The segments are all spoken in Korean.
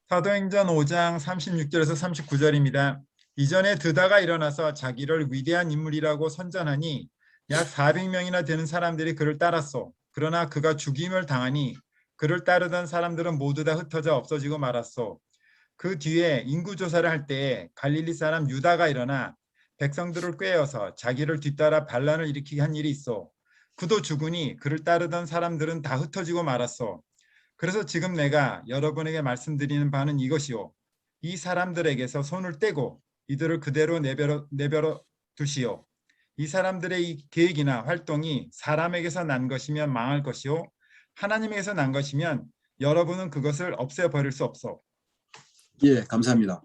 사도행전 5장 36절에서 39절입니다. 이전에 드다가 일어나서 자기를 위대한 인물이라고 선전하니 약 400명이나 되는 사람들이 그를 따랐소. 그러나 그가 죽임을 당하니 그를 따르던 사람들은 모두 다 흩어져 없어지고 말았소. 그 뒤에 인구조사를 할 때에 갈릴리 사람 유다가 일어나 백성들을 꾀어서 자기를 뒤따라 반란을 일으키게 한 일이 있어. 그도 죽으니 그를 따르던 사람들은 다 흩어지고 말았어. 그래서 지금 내가 여러분에게 말씀드리는 바는 이것이요. 이 사람들에게서 손을 떼고 이들을 그대로 내버려 두시오. 이 사람들의 이 계획이나 활동이 사람에게서 난 것이면 망할 것이요. 하나님에게서 난 것이면 여러분은 그것을 없애버릴 수 없어. 예, 감사합니다.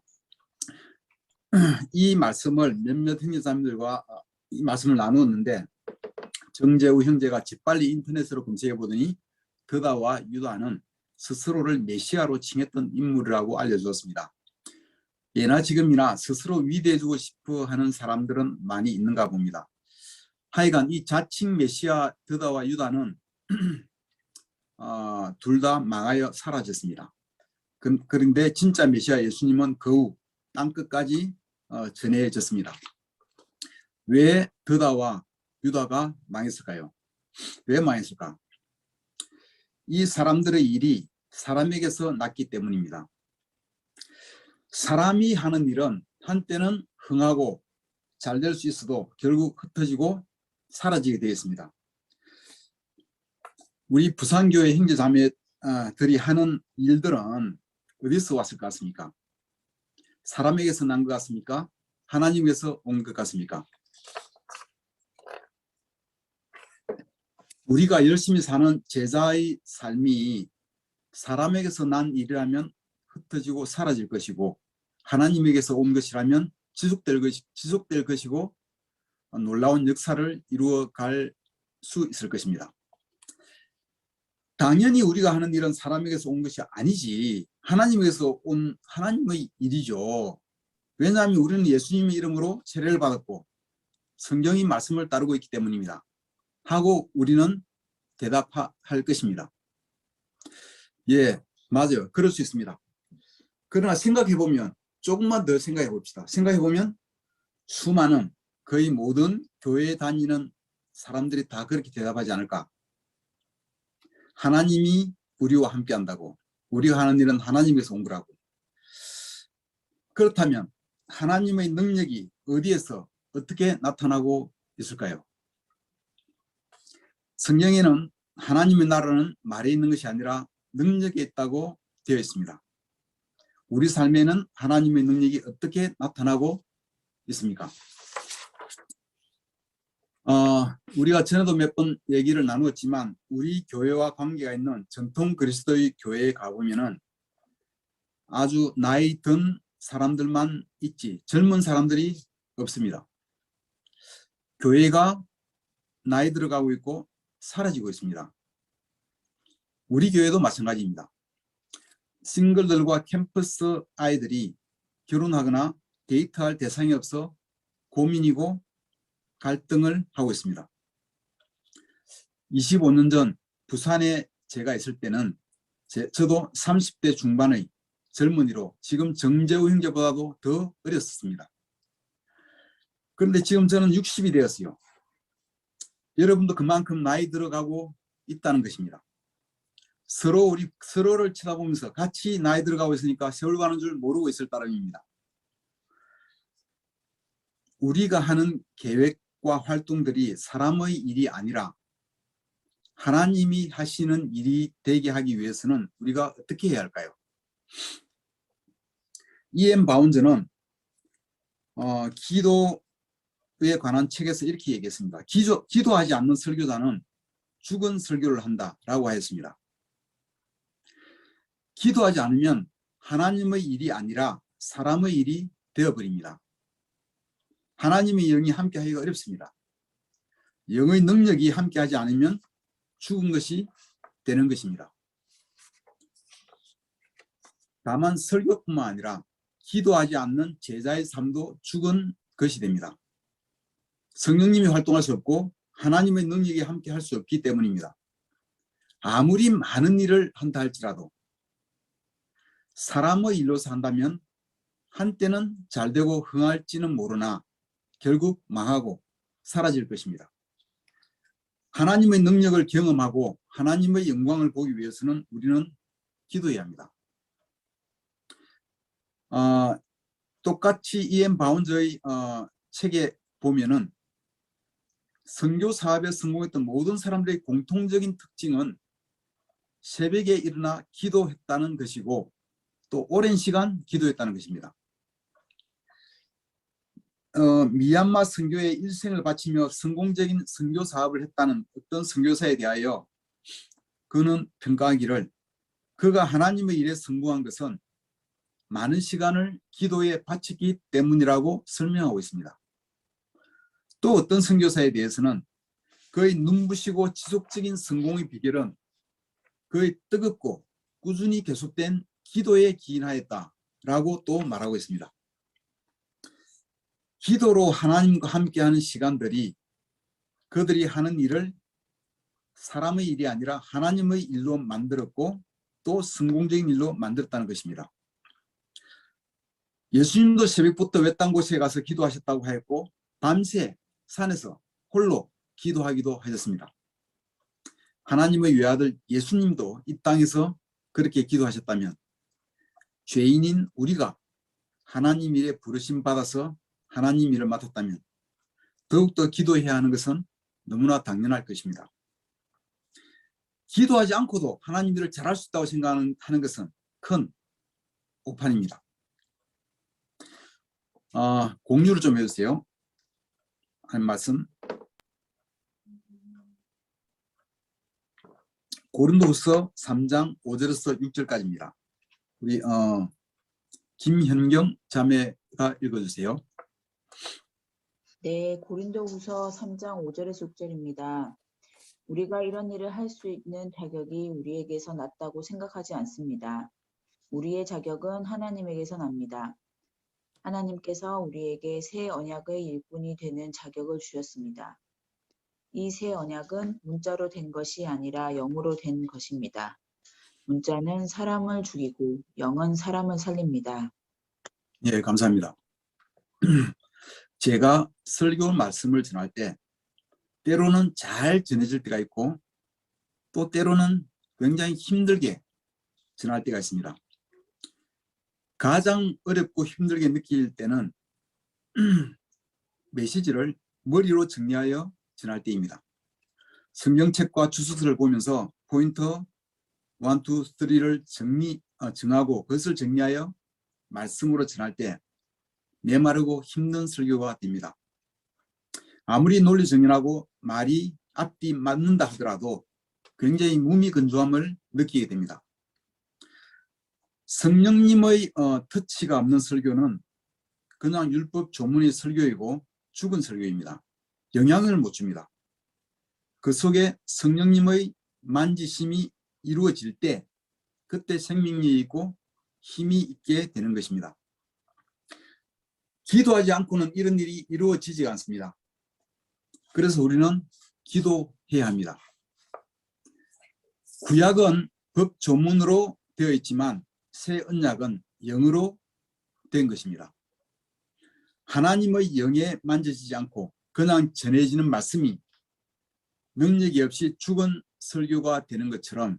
이 말씀을 몇몇 형제자매들과 이 말씀을 나누었는데 정재우 형제가 재빨리 인터넷으로 검색해 보더니 드다와 유다는 스스로를 메시아로 칭했던 인물이라고 알려주었습니다. 예나 지금이나 스스로 위대해지고 싶어 하는 사람들은 많이 있는가 봅니다. 하여간 이 자칭 메시아 드다와 유다는 둘 다 망하여 사라졌습니다. 그런데 진짜 메시아 예수님은 거우 땅끝까지 전해졌습니다. 왜 드다와 유다가 망했을까요? 왜 망했을까? 이 사람들의 일이 사람에게서 났기 때문입니다. 사람이 하는 일은 한때는 흥하고 잘 될 수 있어도 결국 흩어지고 사라지게 되어 있습니다. 우리 부산교회 형제자매들이 하는 일들은 어디서 왔을 것 같습니까? 사람에게서 난 것 같습니까? 하나님에서 온 것 같습니까? 우리가 열심히 사는 제자의 삶이 사람에게서 난 일이라면 흩어지고 사라질 것이고 하나님에게서 온 것이라면 지속될 것이고 놀라운 역사를 이루어갈 수 있을 것입니다. 당연히 우리가 하는 일은 사람에게서 온 것이 아니지 하나님에게서 온 하나님의 일이죠. 왜냐하면 우리는 예수님의 이름으로 세례를 받았고 성경의 말씀을 따르고 있기 때문입니다. 하고 우리는 대답할 것입니다. 예, 맞아요. 그럴 수 있습니다. 그러나 생각해보면 조금만 더 생각해 봅시다. 생각해보면 수많은 거의 모든 교회에 다니는 사람들이 다 그렇게 대답하지 않을까? 하나님이 우리와 함께 한다고. 우리가 하는 일은 하나님에서 온 거라고. 그렇다면 하나님의 능력이 어디에서 어떻게 나타나고 있을까요? 성경에는 하나님의 나라는 말에 있는 것이 아니라 능력에 있다고 되어 있습니다. 우리 삶에는 하나님의 능력이 어떻게 나타나고 있습니까? 우리가 전에도 몇 번 얘기를 나누었지만 우리 교회와 관계가 있는 전통 그리스도의 교회에 가보면은 아주 나이 든 사람들만 있지 젊은 사람들이 없습니다. 교회가 나이 들어가고 있고 사라지고 있습니다. 우리 교회도 마찬가지입니다. 싱글들과 캠퍼스 아이들이 결혼하거나 데이트할 대상이 없어 고민이고 갈등을 하고 있습니다. 25년 전 부산에 제가 있을 때는 저도 30대 중반의 젊은이로 지금 정재우 형제보다도 더 어렸습니다. 그런데 지금 저는 60이 되었어요. 여러분도 그만큼 나이 들어가고 있다는 것입니다. 우리 서로를 쳐다보면서 같이 나이 들어가고 있으니까 세월 가는 줄 모르고 있을 따름입니다. 우리가 하는 계획과 활동들이 사람의 일이 아니라 하나님이 하시는 일이 되게 하기 위해서는 우리가 어떻게 해야 할까요? E.M. 바운저는 기도에 관한 책에서 이렇게 얘기했습니다. 기도하지 않는 설교자는 죽은 설교를 한다라고 하였습니다. 기도하지 않으면 하나님의 일이 아니라 사람의 일이 되어버립니다. 하나님의 영이 함께하기가 어렵습니다. 영의 능력이 함께하지 않으면 죽은 것이 되는 것입니다. 다만 설교뿐만 아니라 기도하지 않는 제자의 삶도 죽은 것이 됩니다. 성령님이 활동할 수 없고 하나님의 능력이 함께할 수 없기 때문입니다. 아무리 많은 일을 한다 할지라도 사람의 일로서 한다면 한때는 잘되고 흥할지는 모르나 결국 망하고 사라질 것입니다. 하나님의 능력을 경험하고 하나님의 영광을 보기 위해서는 우리는 기도해야 합니다. 똑같이 E.M. 바운저의 책에 보면은 선교 사업에 성공했던 모든 사람들의 공통적인 특징은 새벽에 일어나 기도했다는 것이고 또 오랜 시간 기도했다는 것입니다. 미얀마 선교에 일생을 바치며 성공적인 선교 사업을 했다는 어떤 선교사에 대하여 그는 평가하기를 그가 하나님의 일에 성공한 것은 많은 시간을 기도에 바쳤기 때문이라고 설명하고 있습니다. 또 어떤 선교사에 대해서는 그의 눈부시고 지속적인 성공의 비결은 그의 뜨겁고 꾸준히 계속된 기도에 기인하였다라고 또 말하고 있습니다. 기도로 하나님과 함께하는 시간들이 그들이 하는 일을 사람의 일이 아니라 하나님의 일로 만들었고 또 성공적인 일로 만들었다는 것입니다. 예수님도 새벽부터 외딴 곳에 가서 기도하셨다고 하였고 밤새 산에서 홀로 기도하기도 하셨습니다. 하나님의 외아들 예수님도 이 땅에서 그렇게 기도하셨다면 죄인인 우리가 하나님 일에 부르심 받아서 하나님 일을 맡았다면 더욱더 기도해야 하는 것은 너무나 당연할 것입니다. 기도하지 않고도 하나님 일을 잘할 수 있다고 생각하는 것은 큰 오판입니다. 공유를 좀 해주세요. 한 말씀. 고린도후서 3장 5절에서 6절까지입니다. 우리 김현경 자매가 읽어주세요. 네, 고린도후서 3장 5절에서 6절입니다. 우리가 이런 일을 할 수 있는 자격이 우리에게서 났다고 생각하지 않습니다. 우리의 자격은 하나님에게서 납니다. 하나님께서 우리에게 새 언약의 일꾼이 되는 자격을 주셨습니다. 이 새 언약은 문자로 된 것이 아니라 영으로 된 것입니다. 문자는 사람을 죽이고 영은 사람을 살립니다. 예, 감사합니다. 제가 설교 말씀을 전할 때 때로는 잘 전해질 때가 있고 또 때로는 굉장히 힘들게 전할 때가 있습니다. 가장 어렵고 힘들게 느낄 때는 메시지를 머리로 정리하여 전할 때입니다. 성경책과 주소서를 보면서 포인트 1, 2, 3를 정하고 그것을 정리하여 말씀으로 전할 때 메마르고 힘든 설교가 됩니다. 아무리 논리 정연하고 말이 앞뒤 맞는다 하더라도 굉장히 무미건조함을 느끼게 됩니다. 성령님의 터치가 없는 설교는 그냥 율법 조문의 설교이고 죽은 설교입니다. 영향을 못 줍니다. 그 속에 성령님의 만지심이 이루어질 때 그때 생명력이 있고 힘이 있게 되는 것입니다. 기도하지 않고는 이런 일이 이루어지지 않습니다. 그래서 우리는 기도해야 합니다. 구약은 법 조문으로 되어 있지만 새 언약은 영으로 된 것입니다. 하나님의 영에 만져지지 않고 그냥 전해지는 말씀이 능력이 없이 죽은 설교가 되는 것처럼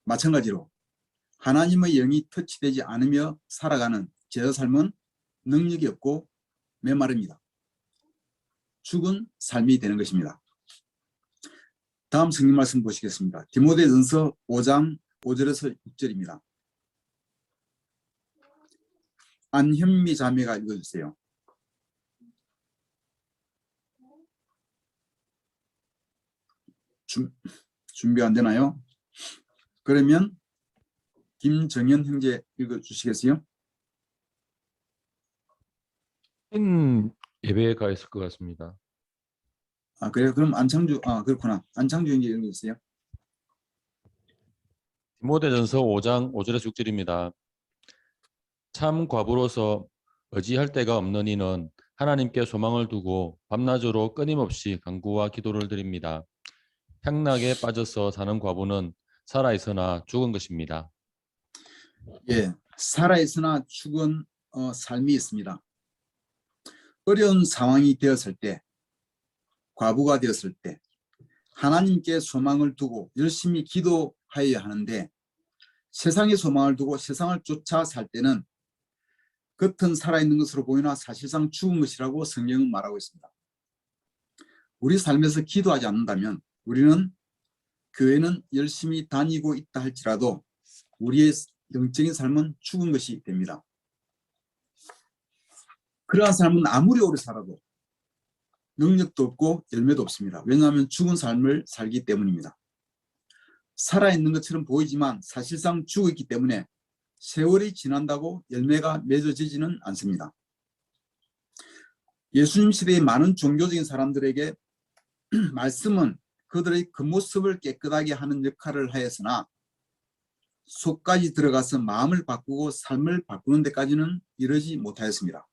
마찬가지로 하나님의 영이 터치되지 않으며 살아가는 제자 삶은 능력이 없고 메마릅니다. 죽은 삶이 되는 것입니다. 다음 성경 말씀 보시겠습니다. 디모데전서 5장 5절에서 6절입니다. 안현미 자매가 읽어주세요. 준비 안 되나요? 그러면 김정현 형제 읽어주시겠어요? 예배에 가 있을 것 같습니다. 그래요? 그럼 안창주, 그렇구나. 안창주 형제 읽어주세요. 디모데전서 5장 5절에서 6절입니다. 참 과부로서 의지할 데가 없는 이는 하나님께 소망을 두고 밤낮으로 끊임없이 간구와 기도를 드립니다. 향락에 빠져서 사는 과부는 살아있으나 죽은 것입니다. 예, 살아있으나 죽은 삶이 있습니다. 어려운 상황이 되었을 때, 과부가 되었을 때 하나님께 소망을 두고 열심히 기도하여야 하는데 세상에 소망을 두고 세상을 쫓아 살 때는 겉은 살아있는 것으로 보이나 사실상 죽은 것이라고 성경은 말하고 있습니다. 우리 삶에서 기도하지 않는다면 우리는 교회는 열심히 다니고 있다 할지라도 우리의 영적인 삶은 죽은 것이 됩니다. 그러한 삶은 아무리 오래 살아도 능력도 없고 열매도 없습니다. 왜냐하면 죽은 삶을 살기 때문입니다. 살아있는 것처럼 보이지만 사실상 죽어 있기 때문에 세월이 지난다고 열매가 맺어지지는 않습니다. 예수님 시대의 많은 종교적인 사람들에게 말씀은 그들의 겉모습을 깨끗하게 하는 역할을 하였으나 속까지 들어가서 마음을 바꾸고 삶을 바꾸는 데까지는 이르지 못하였습니다.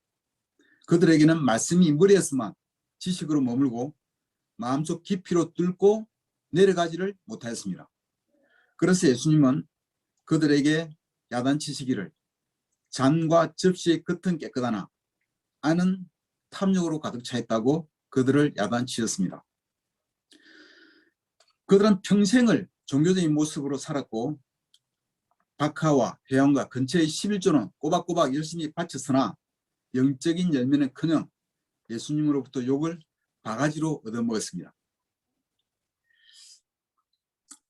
그들에게는 말씀이 머리에서만 지식으로 머물고 마음속 깊이로 뚫고 내려가지를 못하였습니다. 그래서 예수님은 그들에게 야단치시기를 잔과 접시의 겉은 깨끗하나 안은 탐욕으로 가득 차 있다고 그들을 야단치셨습니다. 그들은 평생을 종교적인 모습으로 살았고 박하와 회원과 근처의 11조는 꼬박꼬박 열심히 바쳤으나 영적인 열매는커녕 예수님으로부터 욕을 바가지로 얻어먹었습니다.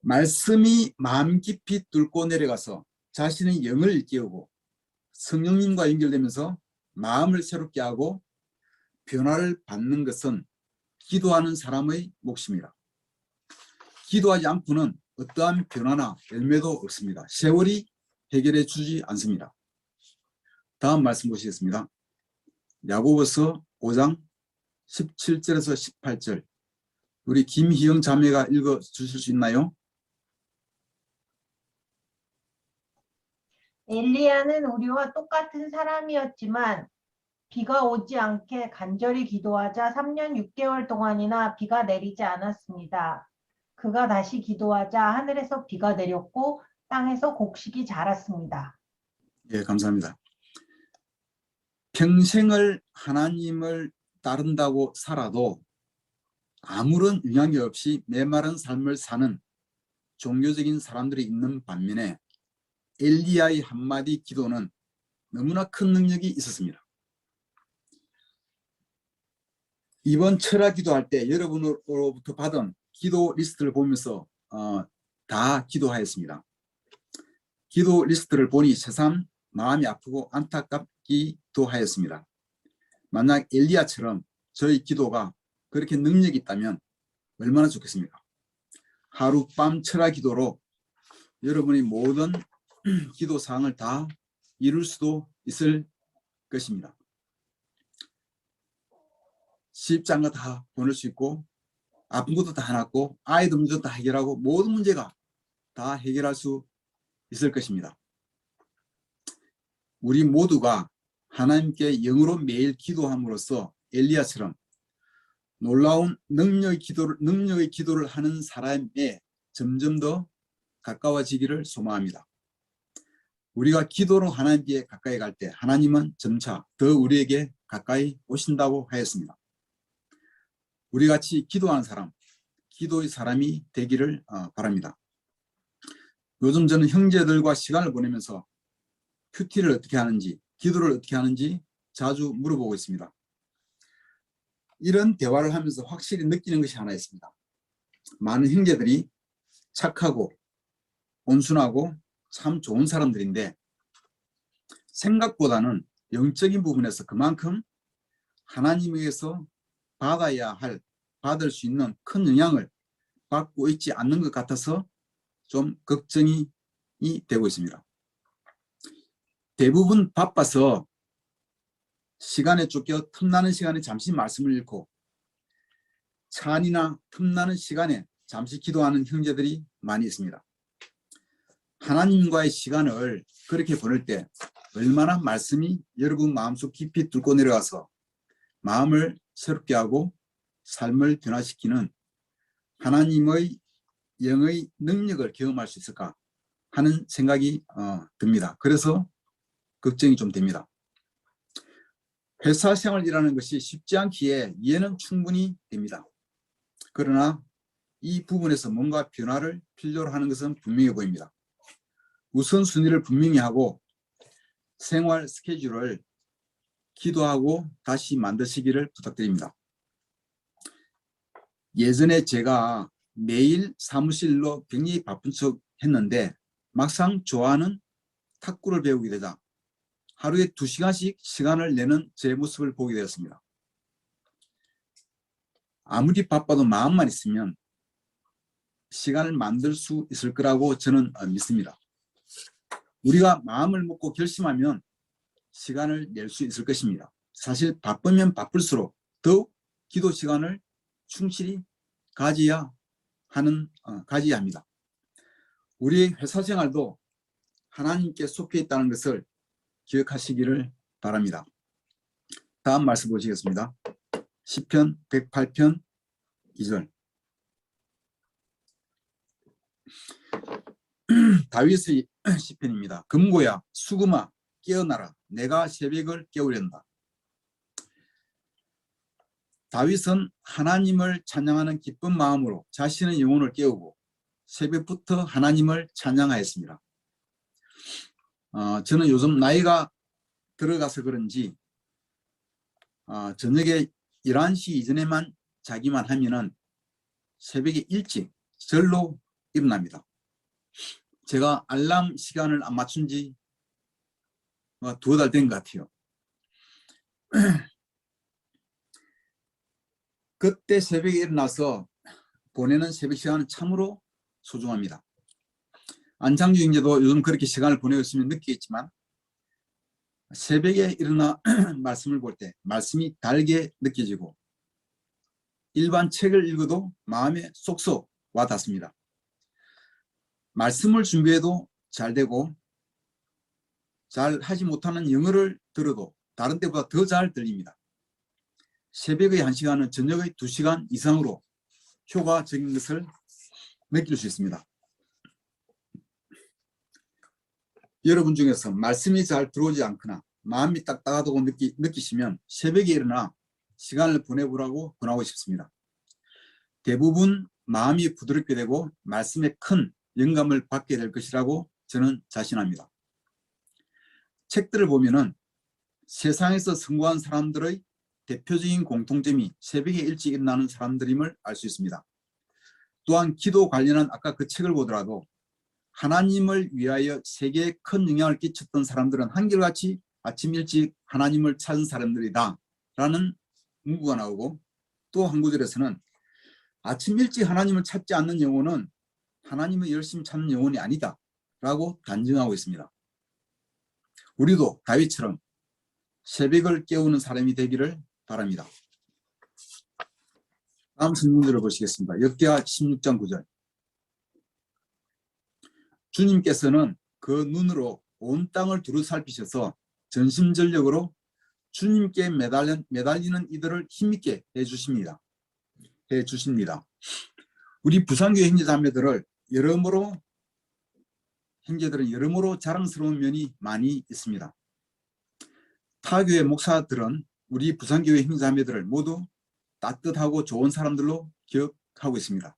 말씀이 마음 깊이 뚫고 내려가서 자신의 영을 일깨우고 성령님과 연결되면서 마음을 새롭게 하고 변화를 받는 것은 기도하는 사람의 몫입니다. 기도하지 않고는 어떠한 변화나 열매도 없습니다. 세월이 해결해 주지 않습니다. 다음 말씀 보시겠습니다. 야고보서 5장 17절에서 18절 우리 김희영 자매가 읽어 주실 수 있나요? 엘리야는 우리와 똑같은 사람이었지만 비가 오지 않게 간절히 기도하자 3년 6개월 동안이나 비가 내리지 않았습니다. 그가 다시 기도하자 하늘에서 비가 내렸고 땅에서 곡식이 자랐습니다. 예, 감사합니다. 평생을 하나님을 따른다고 살아도 아무런 영향이 없이 메마른 삶을 사는 종교적인 사람들이 있는 반면에 엘리야의 한마디 기도는 너무나 큰 능력이 있었습니다. 이번 철학 기도할 때 여러분으로부터 받은 기도 리스트를 보면서 다 기도하였습니다. 기도 리스트를 보니 새삼 마음이 아프고 안타깝기도 하였습니다. 만약 엘리야처럼 저희 기도가 그렇게 능력이 있다면 얼마나 좋겠습니까? 하룻밤 철학 기도로 여러분의 모든 기도 사항을 다 이룰 수도 있을 것입니다. 시집장가 다 보낼 수 있고 아픈 것도 다 해놨고 아이들 문제도 다 해결하고 모든 문제가 다 해결할 수 있을 것입니다. 우리 모두가 하나님께 영으로 매일 기도함으로써 엘리야처럼 놀라운 능력의 기도를 하는 사람에 점점 더 가까워지기를 소망합니다. 우리가 기도로 하나님께 가까이 갈 때 하나님은 점차 더 우리에게 가까이 오신다고 하였습니다. 우리 같이 기도하는 사람, 기도의 사람이 되기를 바랍니다. 요즘 저는 형제들과 시간을 보내면서 큐티를 어떻게 하는지, 기도를 어떻게 하는지 자주 물어보고 있습니다. 이런 대화를 하면서 확실히 느끼는 것이 하나 있습니다. 많은 형제들이 착하고 온순하고 참 좋은 사람들인데 생각보다는 영적인 부분에서 그만큼 하나님에게서 받을 수 있는 큰 영향을 받고 있지 않는 것 같아서 좀 걱정이 되고 있습니다. 대부분 바빠서 시간에 쫓겨 틈나는 시간에 잠시 말씀을 읽고 차 안이나 틈나는 시간에 잠시 기도하는 형제들이 많이 있습니다. 하나님과의 시간을 그렇게 보낼 때 얼마나 말씀이 여러분 마음속 깊이 뚫고 내려가서 마음을 새롭게 하고 삶을 변화시키는 하나님의 영의 능력을 경험할 수 있을까 하는 생각이 듭니다. 그래서 걱정이 좀 됩니다. 회사 생활이라는 것이 쉽지 않기에 이해는 충분히 됩니다. 그러나 이 부분에서 뭔가 변화를 필요로 하는 것은 분명해 보입니다. 우선순위를 분명히 하고 생활 스케줄을 기도하고 다시 만드시기를 부탁드립니다. 예전에 제가 매일 사무실로 굉장히 바쁜 척 했는데 막상 좋아하는 탁구를 배우게 되자 하루에 2시간씩 시간을 내는 제 모습을 보게 되었습니다. 아무리 바빠도 마음만 있으면 시간을 만들 수 있을 거라고 저는 믿습니다. 우리가 마음을 먹고 결심하면 시간을 낼 수 있을 것입니다. 사실 바쁘면 바쁠수록 더욱 기도 시간을 충실히 가져야 합니다. 우리의 회사 생활도 하나님께 속해 있다는 것을 기억하시기를 바랍니다. 다음 말씀 보시겠습니다. 시편 108편 2절. 다윗의 시편입니다. 금고야 수금아 깨어나라 내가 새벽을 깨우련다. 다윗은 하나님을 찬양하는 기쁜 마음으로 자신의 영혼을 깨우고 새벽부터 하나님을 찬양하였습니다. 저는 요즘 나이가 들어가서 그런지 저녁에 11시 이전에만 자기만 하면은 새벽에 일찍 절로 일어납니다. 제가 알람 시간을 안 맞춘 지 2달 된 것 같아요. 그때 새벽에 일어나서 보내는 새벽 시간은 참으로 소중합니다. 안창주 형제도 요즘 그렇게 시간을 보내고 있으면 느끼겠지만 새벽에 일어나 말씀을 볼 때 말씀이 달게 느껴지고 일반 책을 읽어도 마음에 쏙쏙 와닿습니다. 말씀을 준비해도 잘 되고 잘 하지 못하는 영어를 들어도 다른 때보다 더 잘 들립니다. 새벽의 1시간은 저녁의 2시간 이상으로 효과적인 것을 느낄 수 있습니다. 여러분 중에서 말씀이 잘 들어오지 않거나 마음이 딱딱하다고 느끼시면 새벽에 일어나 시간을 보내보라고 권하고 싶습니다. 대부분 마음이 부드럽게 되고 말씀에 큰 영감을 받게 될 것이라고 저는 자신합니다. 책들을 보면은 세상에서 성공한 사람들의 대표적인 공통점이 새벽에 일찍 일어나는 사람들임을 알 수 있습니다. 또한 기도 관련한 아까 그 책을 보더라도 하나님을 위하여 세계에 큰 영향을 끼쳤던 사람들은 한결같이 아침 일찍 하나님을 찾은 사람들이다 라는 문구가 나오고 또 한 구절에서는 아침 일찍 하나님을 찾지 않는 영혼은 하나님을 열심히 찾는 영혼이 아니다 라고 단정하고 있습니다. 우리도 다윗처럼 새벽을 깨우는 사람이 되기를 바랍니다. 다음 성경들을 보시겠습니다. 욥기야 16장 9절. 주님께서는 그 눈으로 온 땅을 두루 살피셔서 전심전력으로 주님께 매달리는 이들을 힘있게 해주십니다. 우리 부산교회 형제자매들은 여러모로 자랑스러운 면이 많이 있습니다. 타교회 목사들은 우리 부산교회 형제자매들을 모두 따뜻하고 좋은 사람들로 기억하고 있습니다.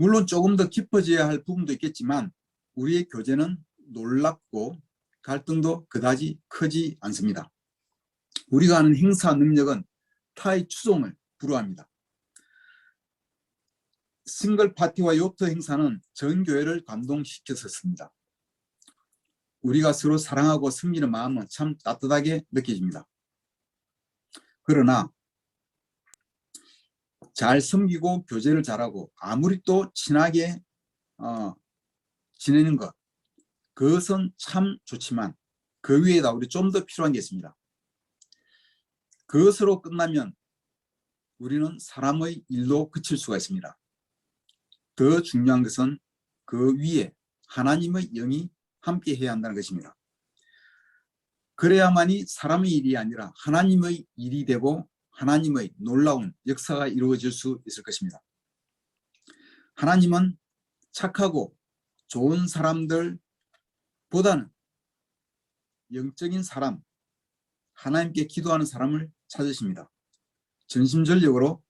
물론 조금 더 깊어져야 할 부분도 있겠지만 우리의 교제는 놀랍고 갈등도 그다지 크지 않습니다. 우리가 하는 행사 능력은 타의 추종을 불허합니다. 싱글 파티와 요트 행사는 전 교회를 감동시켰었습니다. 우리가 서로 사랑하고 섬기는 마음은 참 따뜻하게 느껴집니다. 그러나 잘 섬기고 교제를 잘하고 아무리 또 친하게 지내는 것, 그것은 참 좋지만 그 위에다 우리 좀 더 필요한 게 있습니다. 그것으로 끝나면 우리는 사람의 일로 그칠 수가 있습니다. 더 중요한 것은 그 위에 하나님의 영이 함께 해야 한다는 것입니다. 그래야만이 사람의 일이 아니라 하나님의 일이 되고 하나님의 놀라운 역사가 이루어질 수 있을 것입니다. 하나님은 착하고 좋은 사람들보다는 영적인 사람, 하나님께 기도하는 사람을 찾으십니다. 전심전력으로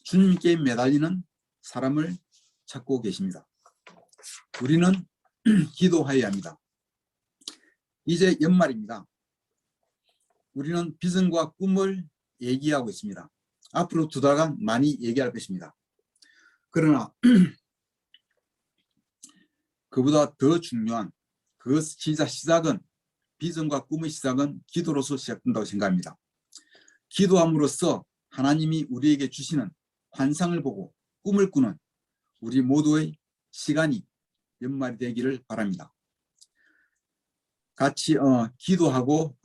주님께 매달리는 사람을 찾고 계십니다. 우리는 기도해야 합니다. 이제 연말입니다. 우리는 비전과 꿈을 얘기하고 있습니다. 앞으로 2달간 많이 얘기할 것입니다. 그러나 그보다 더 중요한 그 시작은 비전과 꿈의 시작은 기도로서 시작된다고 생각합니다. 기도함으로써 하나님이 우리에게 주시는 환상을 보고 꿈을 꾸는 우리 모두의 시간이 연말이 되기를 바랍니다. 같이 기도하고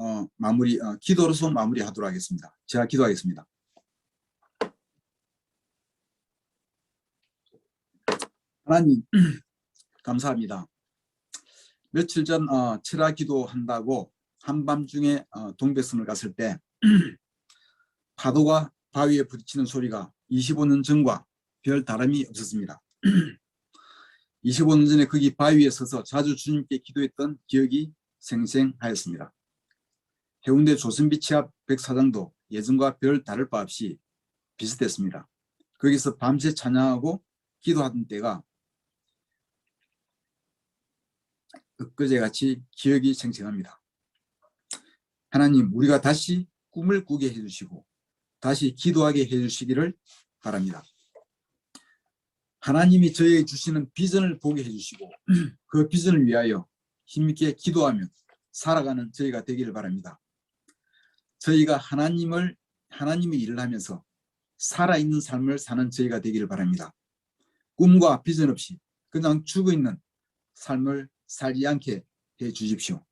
기도로서 마무리하도록 하겠습니다. 제가 기도하겠습니다. 하나님 감사합니다. 며칠 전 철야 기도한다고 한밤중에 동백섬을 갔을 때 파도가 바위에 부딪히는 소리가 25년 전과 별 다름이 없었습니다. 25년 전에 거기 바위에 서서 자주 주님께 기도했던 기억이 생생하였습니다. 해운대 조선비 치압 백사장도 예전과 별 다를 바 없이 비슷했습니다. 거기서 밤새 찬양하고 기도하던 때가 엊그제같이 기억이 생생합니다. 하나님, 우리가 다시 꿈을 꾸게 해주시고 다시 기도하게 해주시기를 바랍니다. 하나님이 저희에게 주시는 비전을 보게 해주시고 그 비전을 위하여 힘있게 기도하며 살아가는 저희가 되기를 바랍니다. 저희가 하나님의 일을 하면서 살아있는 삶을 사는 저희가 되기를 바랍니다. 꿈과 비전 없이 그냥 죽어있는 삶을 살지 않게 해 주십시오.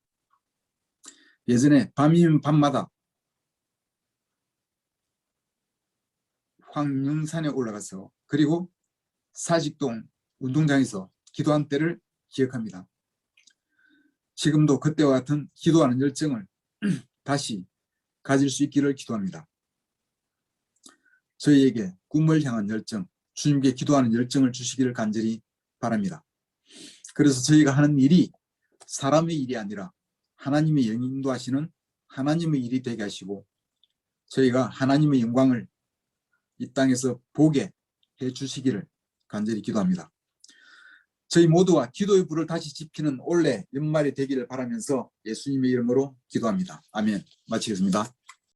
예전에 밤이면 밤마다 황룡산에 올라가서 그리고 사직동 운동장에서 기도한 때를 기억합니다. 지금도 그때와 같은 기도하는 열정을 다시 가질 수 있기를 기도합니다. 저희에게 꿈을 향한 열정, 주님께 기도하는 열정을 주시기를 간절히 바랍니다. 그래서 저희가 하는 일이 사람의 일이 아니라 하나님의 영이 인도하시는 하나님의 일이 되게 하시고 저희가 하나님의 영광을 이 땅에서 보게 해 주시기를 간절히 기도합니다. 저희 모두가 기도의 불을 다시 지피는 올해 연말이 되기를 바라면서 예수님의 이름으로 기도합니다. 아멘. 마치겠습니다.